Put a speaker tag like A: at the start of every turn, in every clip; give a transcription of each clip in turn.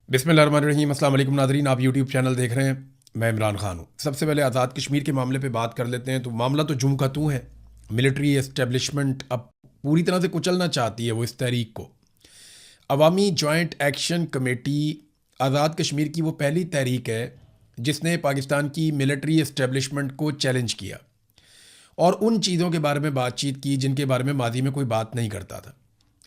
A: बिस्मिल्लाहिर्रहमानिर्रहीम। अस्सलाम वालेकुम नाज़रीन, आप यूट्यूब चैनल देख रहे हैं। मैं इमरान खान हूँ। सबसे पहले आज़ाद कश्मीर के मामले पे बात कर लेते हैं। तो मामला तो जूं का तूं है। मिलिट्री एस्टेब्लिशमेंट अब पूरी तरह से कुचलना चाहती है वो इस तहरीक को। अवामी joint action committee Azad Kashmir की वो पहली तहरीक है जिसने पाकिस्तान की मिलिट्री एस्टेब्लिशमेंट को चैलेंज किया और उन चीज़ों के बारे में बातचीत की जिनके बारे में माजी में कोई बात नहीं करता था।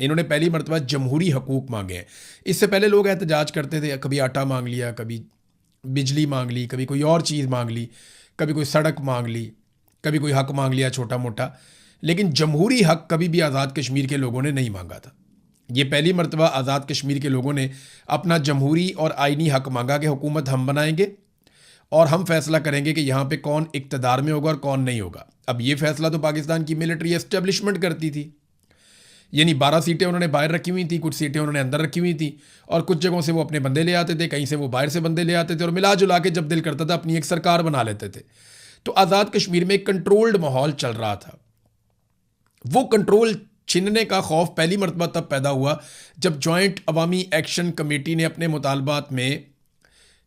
A: इन्होंने पहली मरतबा जमहूरी हकूक़ मांगे हैं। इससे पहले लोग एहतजाज करते थे, कभी आटा मांग लिया, कभी बिजली मांग ली, कभी कोई और चीज़ मांग ली, कभी कोई सड़क मांग ली, कभी कोई हक मांग लिया छोटा मोटा। लेकिन जमहूरी हक कभी भी आज़ाद कश्मीर के लोगों ने नहीं मांगा था। ये पहली मरतबा आज़ाद कश्मीर के लोगों ने अपना जमहूरी और आइनी हक मांगा कि हुकूमत हम बनाएंगे और हम फैसला करेंगे कि यहाँ पे कौन इक़्तिदार में होगा और कौन नहीं होगा। अब ये फैसला तो पाकिस्तान की मिलिट्री एस्टेब्लिशमेंट करती थी, यानी 12 सीटें उन्होंने बाहर रखी हुई थी, कुछ सीटें उन्होंने अंदर रखी हुई थी और कुछ जगहों से वो अपने बंदे ले आते थे, कहीं से वो बाहर से बंदे ले आते थे और मिला जुला के जब दिल करता था अपनी एक सरकार बना लेते थे। तो आज़ाद कश्मीर में एक कंट्रोल्ड माहौल चल रहा था। वो कंट्रोल छीनने का खौफ पहली मरतबा तब पैदा हुआ जब जॉइंट अवामी एक्शन कमेटी ने अपने मुतालबात में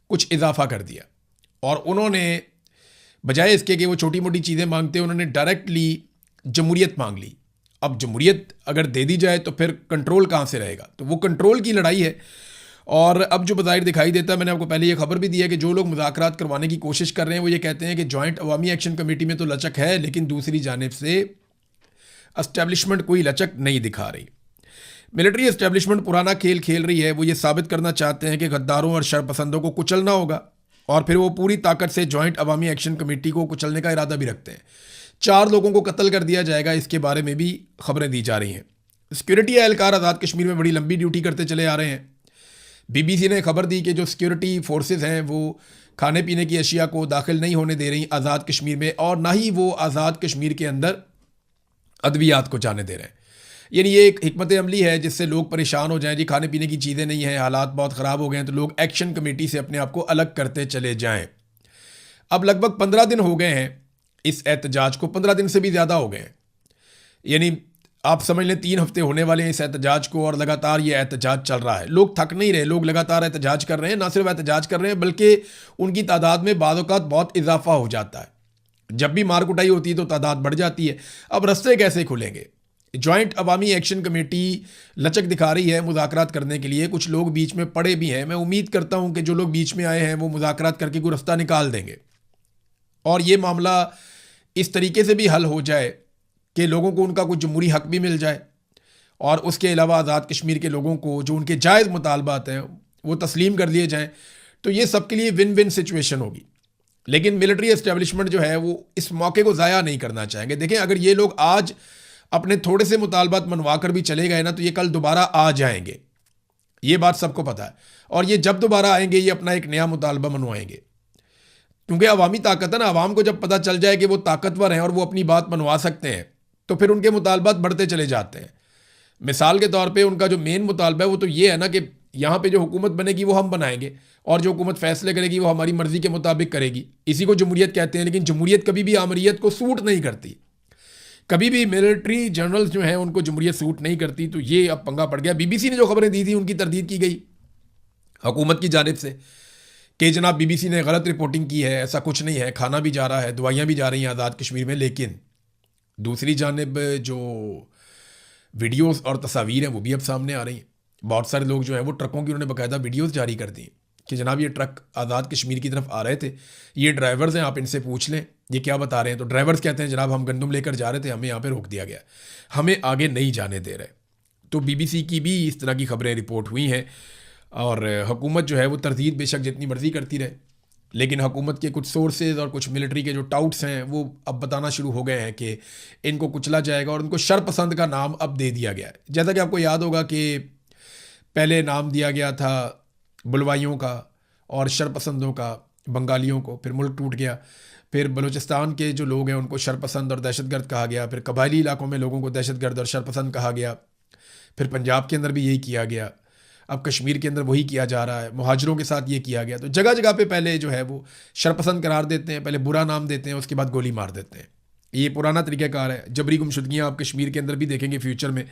A: कुछ इजाफा कर दिया और उन्होंने बजाय इसके कि वो छोटी मोटी चीज़ें मांगते, उन्होंने डायरेक्टली जमहूरियत मांग ली। अब जमहूरियत अगर दे दी जाए तो फिर कंट्रोल कहाँ से रहेगा? तो वो कंट्रोल की लड़ाई है। और अब जो बज़ाहिर दिखाई देता है, मैंने आपको पहले ये खबर भी दी है कि जो लोग मुज़ाकरात करवाने की कोशिश कर रहे हैं वो ये कहते हैं कि जॉइंट अवामी एक्शन कमेटी में तो लचक है, लेकिन दूसरी जानिब से एस्टेब्लिशमेंट कोई लचक नहीं दिखा रही। मिलिट्री एस्टेब्लिशमेंट पुराना खेल खेल रही है। वो ये साबित करना चाहते हैं कि गद्दारों और शरपसंदों को कुचलना होगा और फिर वो पूरी ताकत से जॉइंट अवामी एक्शन कमेटी को कुचलने का इरादा भी रखते हैं। 4 लोगों को कत्ल कर दिया जाएगा, इसके बारे में भी खबरें दी जा रही हैं। सिक्योरिटी एहलकार आज़ाद कश्मीर में बड़ी लंबी ड्यूटी करते चले आ रहे हैं। बीबीसी ने खबर दी कि जो सिक्योरिटी फोर्सेस हैं वो खाने पीने की अशिया को दाखिल नहीं होने दे रही आज़ाद कश्मीर में और ना ही वो आज़ाद कश्मीर के अंदर अद्वियात को जाने दे रहे हैं। यानी ये एक हिकमत अमली है जिससे लोग परेशान हो जाएं, जी खाने पीने की चीज़ें नहीं हैं, हालात बहुत ख़राब हो गए हैं, तो लोग एक्शन कमेटी से अपने आप को अलग करते चले जाएं। अब लगभग 15 दिन हो गए हैं इस एहतजाज को, 15 दिन से भी ज़्यादा हो गए हैं। यानी आप समझ लें 3 हफ्ते होने वाले हैं इस एहतजाज को और लगातार ये एहतजाज चल रहा है। लोग थक नहीं रहे, लोग लगातार एहतजाज कर रहे हैं। ना सिर्फ एहतजाज कर रहे हैं बल्कि उनकी तादाद में बाद औक़ात बहुत इजाफा हो जाता है। जब भी मार कुटाई होती है तो तादाद बढ़ जाती है। अब रास्ते कैसे खुलेंगे? जॉइंट अवामी एक्शन कमेटी लचक दिखा रही है मुज़ाकरात करने के लिए। कुछ लोग बीच में पड़े भी हैं। मैं उम्मीद करता हूं कि जो लोग बीच में आए हैं वो मुज़ाकरात करके कोई रास्ता निकाल देंगे और ये मामला इस तरीके से भी हल हो जाए कि लोगों को उनका कुछ जमहूरी हक भी मिल जाए और उसके अलावा आज़ाद कश्मीर के लोगों को जो उनके जायज़ मुतालबात हैं वो तस्लीम कर लिए जाएँ। तो ये सबके लिए विन विन सिचुएशन होगी। लेकिन मिलिट्री एस्टेब्लिशमेंट जो है वो इस मौके को ज़ाया नहीं करना चाहेंगे। देखें, अगर ये लोग आज अपने थोड़े से मुतालबात मनवा कर भी चले गए ना तो ये कल दोबारा आ जाएंगे। ये बात सबको पता है और ये जब दोबारा आएंगे ये अपना एक नया मुतालबा मनवाएंगे, क्योंकि अवामी ताकत है ना। अवाम को जब पता चल जाए कि वो ताकतवर हैं और वो अपनी बात मनवा सकते हैं तो फिर उनके मुतालबात बढ़ते चले जाते हैं। मिसाल के तौर पे उनका जो मेन मुतालबा है वो तो ये है ना कि यहाँ पे जो हुकूमत बनेगी वो हम बनाएंगे और जो हुकूमत फैसले करेगी वो हमारी मर्जी के मुताबिक करेगी। इसी को जमहूरियत कहते हैं। लेकिन जमहूरियत कभी भी आमरीत को सूट नहीं करती। कभी भी मिलिट्री जनरल्स जो हैं उनको जमहूरियत सूट नहीं करती। तो ये अब पंगा पड़ गया। बीबीसी ने जो खबरें दी थी उनकी तरदीद की गई हुकूमत की जानिब से कि जनाब बीबीसी ने गलत रिपोर्टिंग की है, ऐसा कुछ नहीं है, खाना भी जा रहा है, दवाइयाँ भी जा रही हैं आज़ाद कश्मीर में। लेकिन दूसरी जानिब जो वीडियोस और तस्वीर हैं वो भी अब सामने आ रही हैं। बहुत सारे लोग जो हैं वो ट्रकों की उन्होंने बाकायदा वीडियोस जारी कर दी कि जनाब ये ट्रक आज़ाद कश्मीर की तरफ आ रहे थे, ये ड्राइवर्स हैं, आप इनसे पूछ लें ये क्या बता रहे हैं। तो ड्राइवर्स कहते हैं जनाब हम गंदम लेकर जा रहे थे, हमें यहाँ पे रोक दिया गया, हमें आगे नहीं जाने दे रहे। तो बीबीसी की भी इस तरह की खबरें रिपोर्ट हुई हैं और हुकूमत जो है वो तरदीद बेशक जितनी मर्जी करती रहे, लेकिन हुकूमत के कुछ सोर्सेज और कुछ मिलिट्री के जो टाउट्स हैं वो अब बताना शुरू हो गए हैं कि इनको कुचला जाएगा और उनको शरपसंद का नाम अब दे दिया गया है। जैसा कि आपको याद होगा कि पहले नाम दिया गया था बुलवाइयों का और शरपसंदों का बंगालियों को, फिर मुल्क टूट गया। फिर बलूचिस्तान के जो लोग हैं उनको शरपसंद और दहशतगर्द कहा गया। फिर कबायली इलाकों में लोगों को दहशतगर्द और शरपसंद कहा गया। फिर पंजाब के अंदर भी यही किया गया। अब कश्मीर के अंदर वही किया जा रहा है, मुहाजिरों के साथ ये किया गया। तो जगह जगह पे पहले जो है वो शरपसंद करार देते हैं, पहले बुरा नाम देते हैं, उसके बाद गोली मार देते हैं। ये पुराना तरीक़ाकार है। जबरी गुमशुदगियाँ आप कश्मीर के अंदर भी देखेंगे, फ्यूचर में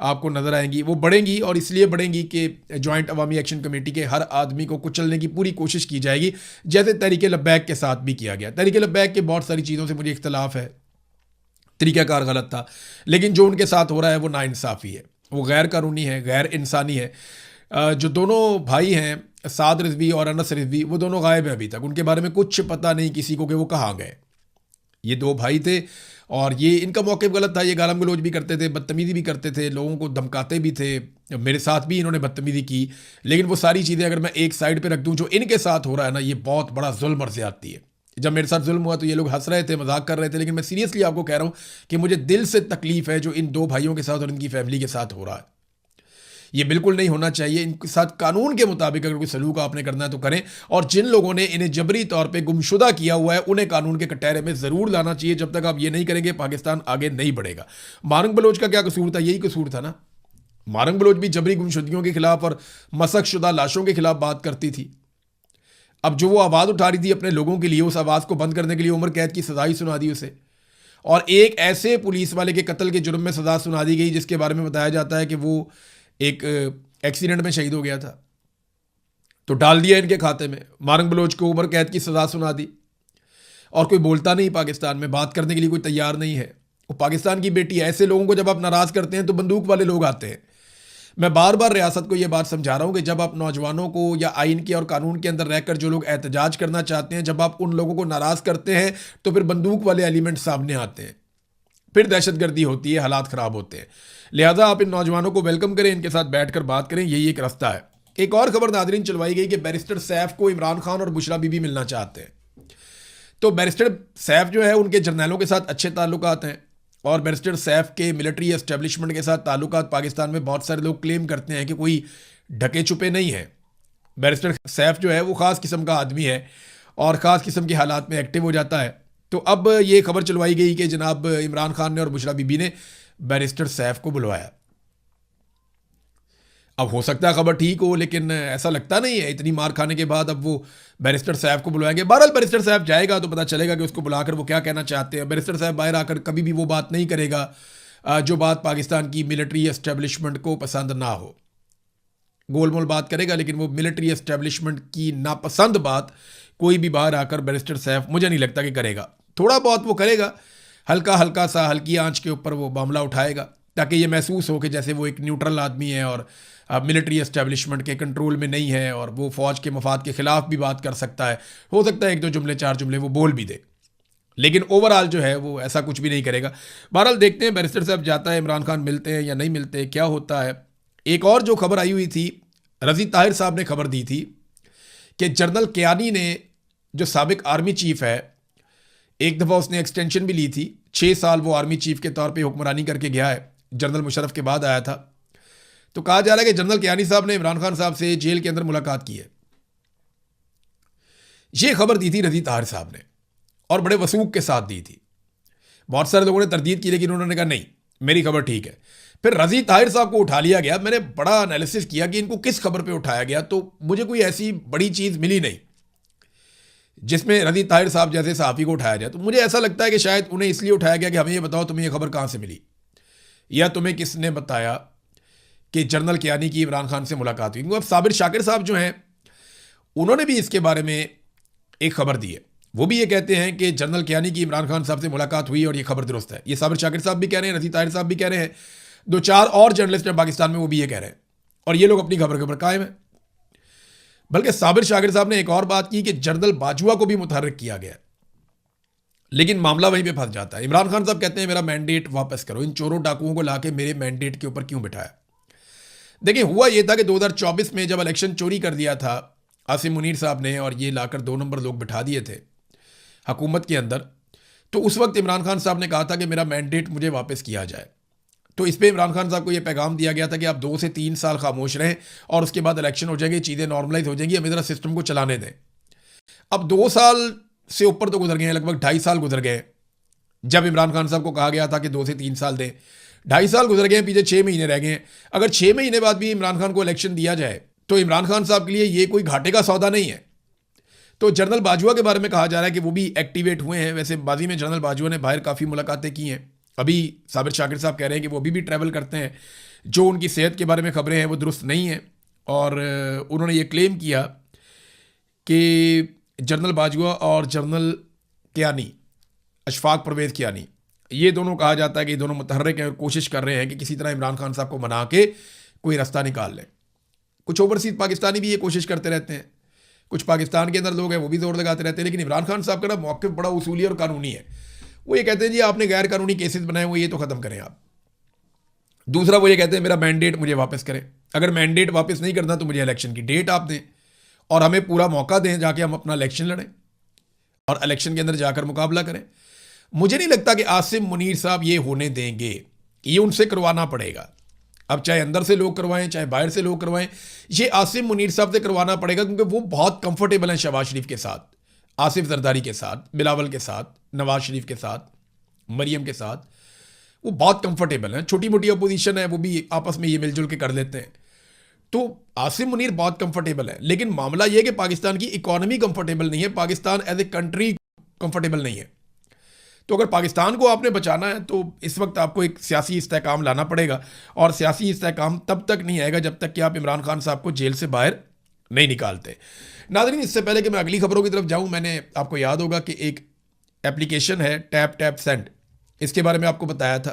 A: आपको नज़र आएंगी। वो बढ़ेंगी और इसलिए बढ़ेंगी कि जॉइंट अवामी एक्शन कमेटी के हर आदमी को कुचलने की पूरी कोशिश की जाएगी, जैसे तहरीक लब्बैक के साथ भी किया गया। तहरीक लब्बैक के बहुत सारी चीज़ों से मुझे इख्तलाफ है, तरीक़ाकार गलत था, लेकिन जो उनके साथ हो रहा है वो नाइंसाफ़ी है, वो गैर कानूनी है, गैर इंसानी है। जो दोनों भाई हैं साद रिजवी और अनस रिजवी, वो दोनों गायब हैं अभी तक। उनके बारे में कुछ पता नहीं किसी को कि वो कहाँ गए। ये दो भाई थे और ये इनका मौक़िफ़ गलत था। ये गालम गलोच भी करते थे, बदतमीज़ी भी करते थे, लोगों को धमकाते भी थे। मेरे साथ भी इन्होंने बदतमीज़ी की। लेकिन वो सारी चीज़ें अगर मैं एक साइड पे रख दूं, जो इनके साथ हो रहा है ना, ये बहुत बड़ा जुल्म और ज़्यादती है। जब मेरे साथ जुल्म हुआ तो ये लोग हंस रहे थे, मजाक कर रहे थे, लेकिन मैं सीरियसली आपको कह रहा हूँ कि मुझे दिल से तकलीफ़ है जो इन दो भाइयों के साथ और इनकी फैमिली के साथ हो रहा है। ये बिल्कुल नहीं होना चाहिए। इनके साथ कानून के मुताबिक अगर कोई सलूक आपने करना है तो करें, और जिन लोगों ने इन्हें जबरी तौर पे गुमशुदा किया हुआ है उन्हें कानून के कटहरे में ज़रूर लाना चाहिए। जब तक आप ये नहीं करेंगे पाकिस्तान आगे नहीं बढ़ेगा। मारंग बलोच का क्या कसूर था? यही कसूर था ना। मारंग बलोच भी जबरी गुमशुदगियों के खिलाफ और मसक शुदा लाशों के खिलाफ बात करती थी। अब जो वो आवाज़ उठा रही थी अपने लोगों के लिए, उस आवाज़ को बंद करने के लिए उम्र कैद की सजा ही सुना दी उसे, और एक ऐसे पुलिस वाले के कत्ल के जुर्म में सजा सुना दी गई जिसके बारे में बताया जाता है कि वो एक एक्सीडेंट में शहीद हो गया था। तो डाल दिया इनके खाते में। मारंग बलोच को उम्र कैद की सजा सुना दी और कोई बोलता नहीं, पाकिस्तान में बात करने के लिए कोई तैयार नहीं है। वो पाकिस्तान की बेटी है। ऐसे लोगों को जब आप नाराज़ करते हैं तो बंदूक वाले लोग आते हैं। मैं बार बार रियासत को ये बात समझा रहा हूँ कि जब आप नौजवानों को या आइन के और कानून के अंदर रहकर जो लोग एहतजाज करना चाहते हैं, जब आप उन लोगों को नाराज़ करते हैं तो फिर बंदूक वाले एलिमेंट सामने आते हैं, फिर दहशतगर्दी होती है, हालात ख़राब होते हैं। लिहाजा आप इन नौजवानों को वेलकम करें, इनके साथ बैठकर बात करें, यही एक रास्ता है। एक और खबर नाज़रीन चलवाई गई कि बैरिस्टर सैफ को इमरान खान और बुशरा बीबी मिलना चाहते हैं। तो बैरिस्टर सैफ जो है उनके जर्नैलों के साथ अच्छे ताल्लुकात हैं, और बैरिस्टर सैफ के मिलिट्री एस्टेब्लिशमेंट के साथ ताल्लुकात पाकिस्तान में बहुत सारे लोग क्लेम करते हैं कि कोई ढके छुपे नहीं है। बैरिस्टर सैफ जो है वो ख़ास किस्म का आदमी है और ख़ास किस्म के हालात में एक्टिव हो जाता है। तो अब ये खबर चलवाई गई कि जनाब इमरान खान ने और बुशरा बीबी ने बैरिस्टर सैफ को बुलवाया। अब हो सकता है खबर ठीक हो, लेकिन ऐसा लगता नहीं है। इतनी मार खाने के बाद अब वो बैरिस्टर साहब को बुलाएंगे। बहरहाल बैरिस्टर साहब जाएगा तो पता चलेगा कि उसको बुलाकर वो क्या कहना चाहते हैं। बैरिस्टर साहब बाहर आकर कभी भी वो बात नहीं करेगा जो बात पाकिस्तान की मिलिट्री एस्टेब्लिशमेंट को पसंद ना हो। गोल मोल बात करेगा, लेकिन वो मिलिट्री एस्टेब्लिशमेंट की नापसंद बात कोई भी बाहर आकर बैरिस्टर साहब मुझे नहीं लगता कि करेगा। थोड़ा बहुत वो करेगा, हल्का हल्का सा, हल्की आंच के ऊपर वो मामला उठाएगा, ताकि ये महसूस हो कि जैसे वो एक न्यूट्रल आदमी है और मिलिट्री एस्टेब्लिशमेंट के कंट्रोल में नहीं है, और वो फ़ौज के मफाद के ख़िलाफ़ भी बात कर सकता है। हो सकता है एक दो जुमले, चार जुमले वो बोल भी दे, लेकिन ओवरऑल जो है वो ऐसा कुछ भी नहीं करेगा। बहरहाल देखते हैं बैरिस्टर साहब जाता है, इमरान खान मिलते हैं या नहीं मिलते, क्या होता है। एक और जो खबर आई हुई थी, रज़ी ताहिर साहब ने खबर दी थी कि जनरल कियानी ने, जो साबिक आर्मी चीफ़ है, एक दफ़ा उसने एक्सटेंशन भी ली थी। 6 साल वो आर्मी चीफ़ के तौर पे हुक्मरानी करके गया है, जनरल मुशर्रफ के बाद आया था। तो कहा जा रहा है कि जनरल कियानी साहब ने इमरान खान साहब से जेल के अंदर मुलाकात की है। ये खबर दी थी रज़ी ताहिर साहब ने, और बड़े वसूख के साथ दी थी। बहुत सारे लोगों ने तरदीद की, लेकिन उन्होंने कहा नहीं, मेरी खबर ठीक है। फिर रज़ी ताहिर साहब को उठा लिया गया। मैंने बड़ा एनालिसिस किया कि इनको किस खबर पे उठाया गया, तो मुझे कोई ऐसी बड़ी चीज़ मिली नहीं जिसमें रज़ी ताहिर साहब जैसे सहाफ़ी को उठाया जाए। तो मुझे ऐसा लगता है कि शायद उन्हें इसलिए उठाया गया कि हमें ये बताओ तुम्हें ये खबर कहाँ से मिली, या तुम्हें किसने बताया कि जनरल कियानी की इमरान खान से मुलाकात हुई। अब साबिर शाकिर साहब जो हैं, उन्होंने भी इसके बारे में एक खबर दी है। वो भी ये कहते हैं कि जनरल कियानी की इमरान खान साहब से मुलाकात हुई और ये खबर दुरुस्त है। ये साबिर शाकिर साहब भी कह रहे हैं, रज़ी ताहिर साहब भी कह रहे हैं, 2-4 और जर्नलिस्ट हैं पाकिस्तान में, वो भी ये कह रहे हैं, और ये लोग अपनी खबर के ऊपर कायम है। बल्कि साबिर शाकिर साहब ने एक और बात की कि जनरल बाजवा को भी मुतहर्रिक किया गया, लेकिन मामला वहीं पे फंस जाता है। इमरान खान साहब कहते हैं मेरा मैंडेट वापस करो, इन चोरों डाकुओं को लाके मेरे मैंडेट के ऊपर क्यों बिठाया। देखिए, हुआ ये था कि 2024 में जब इलेक्शन चोरी कर दिया था आसिम मुनीर साहब ने, और ये लाकर 2 नंबर लोग बिठा दिए थे हुकूमत के अंदर, तो उस वक्त इमरान खान साहब ने कहा था कि मेरा मैंडेट मुझे वापस किया जाए। तो इस पर इमरान खान साहब को यह पैगाम दिया गया था कि आप 2 से 3 साल खामोश रहें और उसके बाद इलेक्शन हो जाएंगे, चीज़ें नॉर्मलाइज हो जाएंगी, हमें ज़रा सिस्टम को चलाने दें। अब 2 साल से ऊपर तो गुजर गए हैं, लगभग 2.5 साल गुजर गए जब इमरान खान साहब को कहा गया था कि 2 से 3 साल दें। 2.5 साल गुजर गए हैं, पीछे 6 महीने रह गए हैं। अगर 6 महीने बाद भी इमरान खान को इलेक्शन दिया जाए तो इमरान खान साहब के लिए ये कोई घाटे का सौदा नहीं है। तो जनरल बाजवा के बारे में कहा जा रहा है कि वो भी एक्टिवेट हुए हैं। वैसे माजी में जनरल बाजवा ने बाहर काफ़ी मुलाकातें की हैं। अभी साबिर शाकिर साहब कह रहे हैं कि वो अभी भी ट्रैवल करते हैं। जो उनकी सेहत के बारे में खबरें हैं वो दुरुस्त नहीं हैं, और उन्होंने ये क्लेम किया कि जनरल बाजवा और जनरल कियानी, अशफाक परवेज़ कियानी, ये दोनों कहा जाता है कि दोनों मुतहर्रिक हैं और कोशिश कर रहे हैं कि किसी तरह इमरान खान साहब को मना के कोई रास्ता निकाल लें। कुछ ओवरसीज पाकिस्तानी भी ये कोशिश करते रहते हैं, कुछ पाकिस्तान के अंदर लोग हैं वो भी जोर लगाते रहते हैं, लेकिन इमरान खान साहब का ना मौक़िफ़ बड़ा उसूली और कानूनी है। वो ये कहते हैं जी आपने गैर कानूनी केसेस बनाए हुए, ये तो ख़त्म करें आप। दूसरा वो ये कहते हैं मेरा मैंडेट मुझे वापस करें, अगर मैंडेट वापस नहीं करना तो मुझे इलेक्शन की डेट आप दें और हमें पूरा मौका दें जाके हम अपना इलेक्शन लड़ें और इलेक्शन के अंदर जाकर मुकाबला करें। मुझे नहीं लगता कि आसिम मुनीर साहब ये होने देंगे, ये उनसे करवाना पड़ेगा। अब चाहे अंदर से लोग करवाएं चाहे बाहर से लोग करवाएं, ये आसिम मुनीर साहब से करवाना पड़ेगा, क्योंकि वो बहुत कंफर्टेबल हैं शहबाज शरीफ के साथ, आसिफ जरदारी के साथ, बिलावल के साथ, नवाज शरीफ के साथ, मरियम के साथ। वो बहुत कंफर्टेबल हैं। छोटी मोटी अपोजिशन है वो भी आपस में ये मिलजुल के कर लेते हैं। तो आसिम मुनीर बहुत कंफर्टेबल है, लेकिन मामला ये है कि पाकिस्तान की इकॉनमी कंफर्टेबल नहीं है, Pakistan as a country comfortable नहीं है। तो अगर पाकिस्तान को आपने बचाना है तो इस वक्त आपको एक सियासी इस्तेहकाम लाना पड़ेगा, और सियासी इस्तेहकाम तब तक नहीं आएगा जब तक कि आप इमरान खान साहब को जेल से बाहर नहीं निकालते। नाज़रीन, इससे पहले कि मैं अगली खबरों की तरफ जाऊं, मैंने आपको याद होगा कि एक एप्लीकेशन है टैप टैप सेंड, इसके बारे में आपको बताया था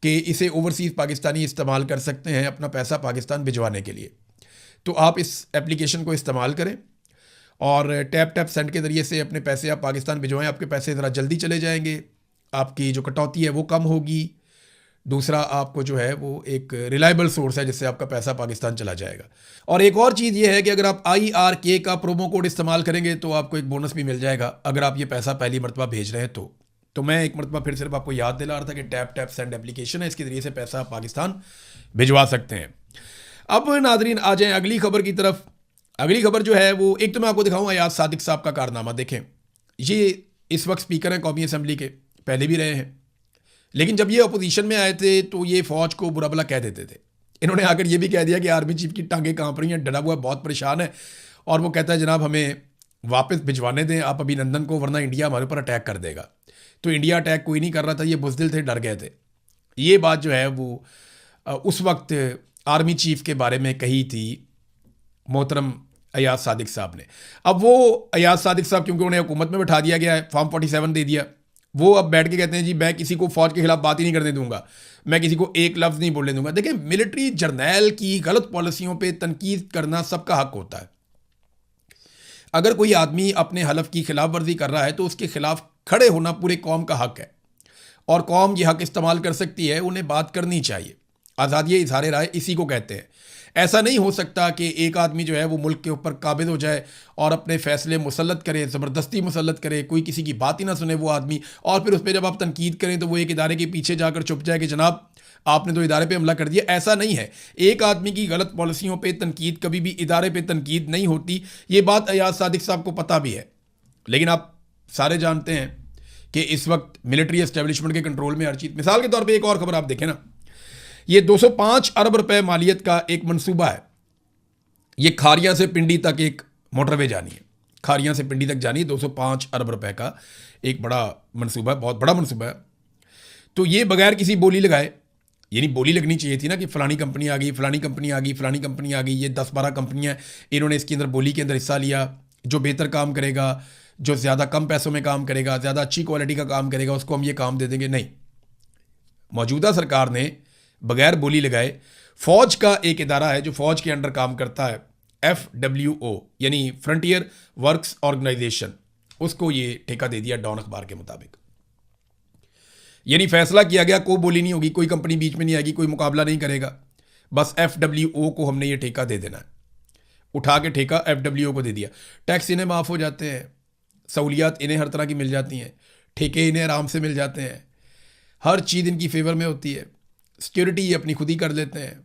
A: कि इसे ओवरसीज़ पाकिस्तानी इस्तेमाल कर सकते हैं अपना पैसा पाकिस्तान भिजवाने के लिए। तो आप इस एप्लीकेशन को इस्तेमाल करें और टैप टैप सेंड के ज़रिए से अपने पैसे आप पाकिस्तान भिजवाएं। आपके पैसे ज़रा जल्दी चले जाएंगे, आपकी जो कटौती है वो कम होगी। दूसरा, आपको जो है वो एक रिलायबल सोर्स है जिससे आपका पैसा पाकिस्तान चला जाएगा। और एक और चीज़ ये है कि अगर आप IRK का प्रोमो कोड इस्तेमाल करेंगे तो आपको एक बोनस भी मिल जाएगा अगर आप ये पैसा पहली मरतबा भेज रहे हैं तो मैं एक मरतबा फिर सिर्फ आपको याद दिला रहा था कि टैप टैप सेंड एप्लीकेशन है, इसके ज़रिए से पैसा आप पाकिस्तान भिजवा सकते हैं। अब नाजरीन आ जाएँ अगली खबर की तरफ। अगली खबर जो है वो, एक तो मैं आपको दिखाऊँ अयाज सादिक साहब का कारनामा। देखें, ये इस वक्त स्पीकर हैं कौमी असम्बली के, पहले भी रहे हैं, लेकिन जब ये अपोजिशन में आए थे तो ये फ़ौज को बुरा भला कह देते थे। इन्होंने आकर ये भी कह दिया कि आर्मी चीफ की टांगें कांप रही हैं, डरा हुआ बहुत परेशान है, और वो कहता है जनाब हमें वापस भिजवाने दें आप अभिनंदन को, वरना इंडिया हमारे ऊपर अटैक कर देगा। तो इंडिया अटैक कोई नहीं कर रहा था, ये बुज़दिल थे, डर गए थे। ये बात जो है वो उस वक्त आर्मी चीफ के बारे में कही थी मोहतरम अयाज सादिक साहब ने। अब वो अयाज सादिक साहब, क्योंकि उन्हें हुकूमत में बैठा दिया गया है, फॉर्म 47 दे दिया, वो अब बैठ के कहते हैं जी मैं किसी को फ़ौज के खिलाफ बात ही नहीं करने दूंगा, मैं किसी को एक लफ्ज़ नहीं बोलने दूंगा। देखिए, मिलिट्री जर्नैल की गलत पॉलिसियों पे तनकीद करना सबका हक होता है। अगर कोई आदमी अपने हलफ की खिलाफ वर्जी कर रहा है तो उसके खिलाफ खड़े होना पूरे कौम का हक है, और कौम ये हक इस्तेमाल कर सकती है, उन्हें बात करनी चाहिए। आज़ादी इज़हार राय इसी को कहते हैं। ऐसा नहीं हो सकता कि एक आदमी जो है वो मुल्क के ऊपर काबिज हो जाए और अपने फैसले मुसल्लत करे, ज़बरदस्ती मुसल्लत करे, कोई किसी की बात ही ना सुने वो आदमी, और फिर उस पर जब आप तनकीद करें तो वो एक इदारे के पीछे जाकर छुप जाए कि जनाब आपने तो इदारे पे हमला कर दिया। ऐसा नहीं है। एक आदमी की गलत पॉलिसियों पे तनकीद कभी भी इदारे पे तनकीद नहीं होती। ये बात अयाज सादिक साहब को पता भी है, लेकिन आप सारे जानते हैं कि इस वक्त मिलिट्री एस्टेब्लिशमेंट के कंट्रोल में हर चीज़। मिसाल के तौर पर एक और खबर आप देखें ना, ये 205 अरब रुपए मालियत का एक मंसूबा है। ये खारियां से पिंडी तक एक मोटरवे जानी है, खारियां से पिंडी तक जानी है, 205 अरब रुपए का एक बड़ा मंसूबा है, बहुत बड़ा मंसूबा है। तो ये बगैर किसी बोली लगाए, यानी बोली लगनी चाहिए थी ना कि फ़लानी कंपनी आ गई, फ़लानी कंपनी आ गई, फ़लानी कंपनी आ गई, ये 10-12 कंपनियाँ इन्होंने इसके अंदर बोली के अंदर हिस्सा लिया। जो बेहतर काम करेगा, जो ज़्यादा कम पैसों में काम करेगा, ज़्यादा अच्छी क्वालिटी का काम करेगा, उसको हम ये काम दे देंगे। नहीं, मौजूदा सरकार ने बगैर बोली लगाए फ़ौज का एक इदारा है जो फ़ौज के अंडर काम करता है, FWO यानी फ्रंटियर वर्क्स ऑर्गेनाइजेशन, उसको ये ठेका दे दिया डॉन अखबार के मुताबिक। यानी फैसला किया गया कोई बोली नहीं होगी, कोई कंपनी बीच में नहीं आएगी, कोई मुकाबला नहीं करेगा, बस FWO को हमने ये ठेका दे देना है। उठा के ठेका FWO को दे दिया। टैक्स इन्हें माफ़ हो जाते हैं, सहूलियात इन्हें हर तरह की मिल जाती हैं, ठेके इन्हें आराम से मिल जाते हैं, हर चीज़ इनकी फेवर में होती है, सिक्योरिटी ये अपनी खुद ही कर लेते हैं,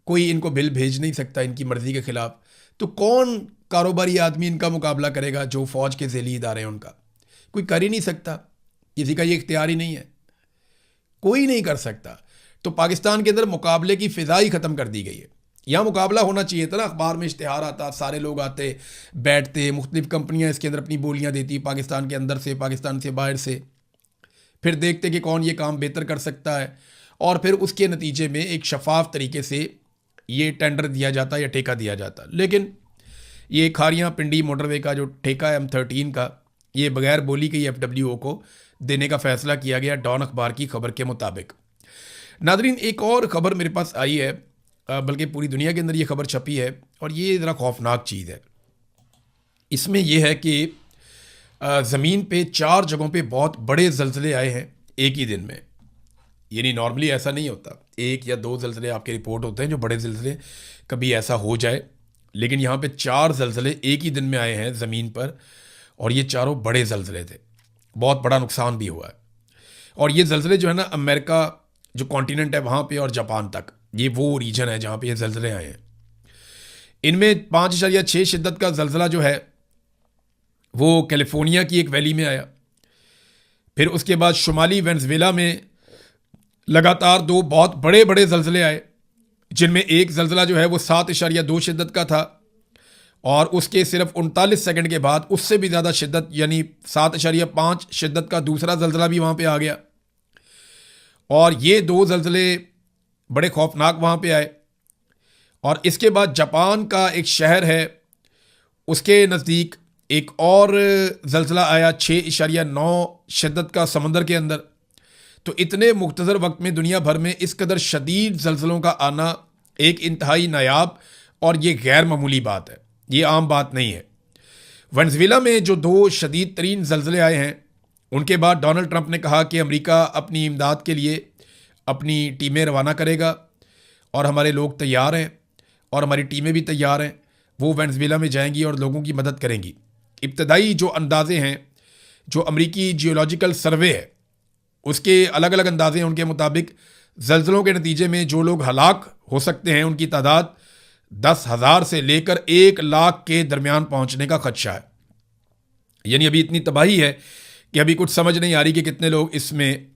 A: कोई इनको बिल भेज नहीं सकता इनकी मर्ज़ी के ख़िलाफ़। तो कौन कारोबारी आदमी इनका मुकाबला करेगा? जो फ़ौज के ज़ेली इदारे हैं उनका कोई कर ही नहीं सकता, किसी का ये इख्तियार ही नहीं है, कोई नहीं कर सकता। तो पाकिस्तान के अंदर मुकाबले की फ़िज़ा ही ख़त्म कर दी गई है। यहाँ मुकाबला होना चाहिए था ना, अखबार में इश्तिहार आता, सारे लोग आते, बैठते, मुख्तलिफ कंपनियाँ इसके अंदर अपनी बोलियाँ देती, पाकिस्तान के अंदर से, पाकिस्तान से बाहर से, फिर देखते कि कौन ये काम बेहतर कर सकता है, और फिर उसके नतीजे में एक शफाफ तरीके से ये टेंडर दिया जाता या ठेका दिया जाता। लेकिन ये खारियाँ पिंडी मोटरवे का जो ठेका है M13 का, ये बगैर बोली के FWO को देने का फ़ैसला किया गया, डॉन अखबार की खबर के मुताबिक। नादरीन, एक और ख़बर मेरे पास आई है, बल्कि पूरी दुनिया के अंदर ये खबर छपी है, और ये ज़रा खौफनाक चीज़ है। इसमें यह है कि ज़मीन पे 4 जगहों पे बहुत बड़े ज़लज़ले आए हैं एक ही दिन में। यानी नॉर्मली ऐसा नहीं होता, 1 या 2 ज़लज़ले आपके रिपोर्ट होते हैं जो बड़े ज़लज़ले, कभी ऐसा हो जाए, लेकिन यहाँ पे 4 ज़लज़ले एक ही दिन में आए हैं ज़मीन पर, और ये चारों बड़े ज़लज़ले थे। बहुत बड़ा नुकसान भी हुआ है। और ये ज़लज़ले जो है ना, अमेरिका जो कॉन्टिनेंट है वहाँ पे और जापान तक, ये वो रीजन है जहाँ पे ये ज़लज़ले आए हैं। इनमें 5.6 शिद्दत का ज़लज़ला जो है वो कैलिफोर्निया की एक वैली में आया। फिर उसके बाद शुमाली वेनेज़ुएला में लगातार 2 बहुत बड़े बड़े ज़लज़ले आए, जिनमें एक ज़लज़ला जो है वो 7.2 शिद्दत का था, और उसके सिर्फ 39 सेकंड के बाद उससे भी ज़्यादा शिद्दत यानी 7.5 शिद्दत का दूसरा ज़लज़ला भी वहाँ पे आ गया। और ये 2 ज़लज़ले बड़े खौफनाक वहाँ पे आए। और इसके बाद जापान का एक शहर है, उसके नज़दीक एक और ज़लज़ला आया 6.9 शिद्दत का समंदर के अंदर। तो इतने मुख्तसर वक्त में दुनिया भर में इस कदर शदीद ज़लज़लों का आना एक इंतहाई नायाब और ये गैर मामूली बात है, ये आम बात नहीं है। वेनेज़ुएला में जो 2 शदीद तरीन ज़लज़ले आए हैं, उनके बाद डोनाल्ड ट्रंप ने कहा कि अमेरिका अपनी इमदाद के लिए अपनी टीमें रवाना करेगा, और हमारे लोग तैयार हैं और हमारी टीमें भी तैयार हैं। वो वेनेज़ुएला में जाएंगी और लोगों की मदद करेंगी। इब्तदाई जो अंदाज़े हैं, जो अमरीकी जियोलॉजिकल सर्वे है उसके अलग अलग अंदाजे हैं, उनके मुताबिक ज़लज़लों के नतीजे में जो लोग हलाक हो सकते हैं उनकी तादाद 10,000 से लेकर 1 लाख के दरमियान पहुंचने का खदशा है। यानी अभी इतनी तबाही है कि अभी कुछ समझ नहीं आ रही कि कितने लोग इसमें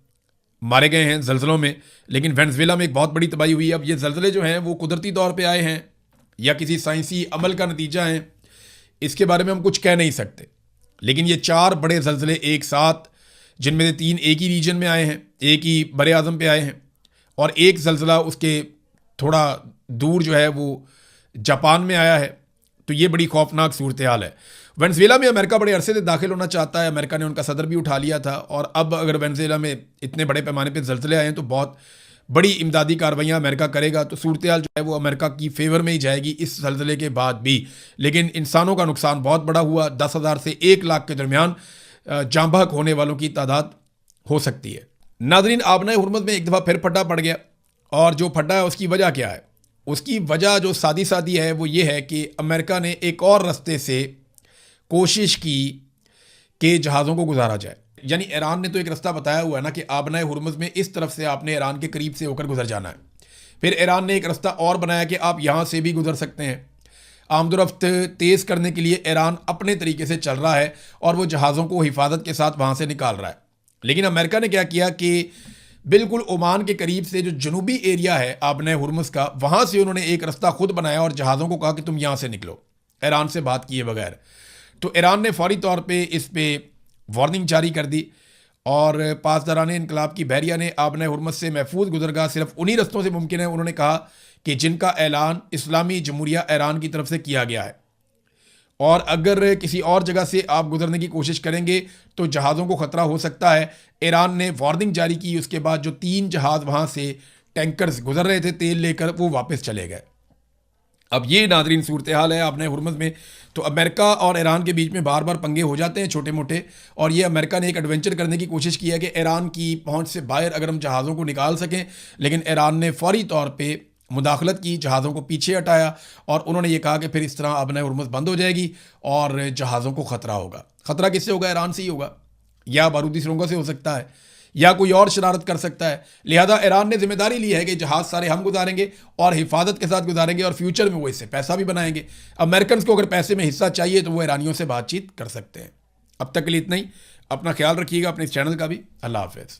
A: मारे गए हैं ज़लज़लों में। लेकिन वेनेज़ुएला में एक बहुत बड़ी तबाही हुई है। अब ये ज़लज़ले जो हैं वो कुदरती तौर पे आए हैं या किसी साइंसी अमल का नतीजा है, इसके बारे में हम कुछ कह नहीं सकते। लेकिन ये 4 बड़े ज़लज़ले एक साथ, जिनमें से 3 एक ही रीजन में आए हैं, एक ही बर आज़म पे आए हैं, और एक ज़लज़ला उसके थोड़ा दूर जो है वो जापान में आया है। तो ये बड़ी खौफनाक सूरत हाल है। वेनेज़ुएला में अमेरिका बड़े अरसे से दाखिल होना चाहता है। अमेरिका ने उनका सदर भी उठा लिया था, और अब अगर वेनेज़ुएला में इतने बड़े पैमाने पर ज़लज़ले आए हैं तो बहुत बड़ी इमदादी कार्रवाइयाँ अमेरिका करेगा। तो सूरत हाल जो है वो अमेरिका की फेवर में ही जाएगी इस ज़लज़ले के बाद भी। लेकिन इंसानों का नुकसान बहुत बड़ा हुआ, 10,000 से 1 लाख के दरमियान जाँ बहक होने वालों की तादाद हो सकती है। नाज़रीन, आबना हुर्मुज़ में एक दफ़ा फिर फटा पड़ गया, और जो फटा है उसकी वजह क्या है? उसकी वजह जो सादी सादी है वो ये है कि अमेरिका ने एक और रास्ते से कोशिश की कि जहाज़ों को गुजारा जाए। यानी ईरान ने तो एक रास्ता बताया हुआ है ना कि आबना हुर्मुज़ में इस तरफ से आपने ईरान के करीब से होकर गुजर जाना है। फिर ईरान ने एक रास्ता और बनाया कि आप यहाँ से भी गुजर सकते हैं। आमदोरफ्त तेज़ करने के लिए ईरान अपने तरीके से चल रहा है और वो जहाज़ों को हिफाजत के साथ वहाँ से निकाल रहा है। लेकिन अमेरिका ने क्या किया कि बिल्कुल ओमान के करीब से जो जनूबी एरिया है आबना हुर्मुज़ का, वहाँ से उन्होंने एक रास्ता खुद बनाया और जहाज़ों को कहा कि तुम यहाँ से निकलो, ईरान से बात किए बगैर। तो ईरान ने फौरी तौर पे इस पे वार्निंग जारी कर दी, और पासदारान इनकलाब की बहरिया ने आबना हुर्मुज़ से महफूज गुजरगाह सिर्फ उन्हीं रस्तों से मुमकिन है, उन्होंने कहा कि जिनका ऐलान इस्लामी जमहूरिया ईरान की तरफ से किया गया है, और अगर किसी और जगह से आप गुजरने की कोशिश करेंगे तो जहाज़ों को ख़तरा हो सकता है। ईरान ने वार्निंग जारी की। उसके बाद जो 3 जहाज़ वहाँ से टैंकर्स गुजर रहे थे तेल लेकर, वो वापस चले गए। अब ये नाज़रीन सूरत हाल है आबना हुर्मुज़ में। तो अमेरिका और ईरान के बीच में बार बार पंगे हो जाते हैं छोटे मोटे, और ये अमेरिका ने एक एडवेंचर करने की कोशिश की है कि ईरान की पहुँच से बाहर अगर हम जहाज़ों को निकाल सकें। लेकिन ईरान ने फौरी तौर पर मुदाखलत की, जहाज़ों को पीछे हटाया, और उन्होंने ये कहा कि फिर इस तरह आबना हुर्मुज़ बंद हो जाएगी और जहाज़ों को ख़तरा होगा। ख़तरा किससे होगा? ईरान से ही होगा, या बारूदी सुरंगों से हो सकता है, या कोई और शरारत कर सकता है। लिहाजा ईरान ने जिम्मेदारी ली है कि जहाज़ सारे हम गुजारेंगे और हिफाजत के साथ गुजारेंगे, और फ्यूचर में वो इससे पैसा भी बनाएंगे। अमेरिकन को अगर पैसे में हिस्सा चाहिए तो वो ईरानियों से बातचीत कर सकते हैं। अब तक के लिए इतना ही। अपना ख्याल रखिएगा, अपने इस चैनल का भी। अल्लाह हाफ़िज़।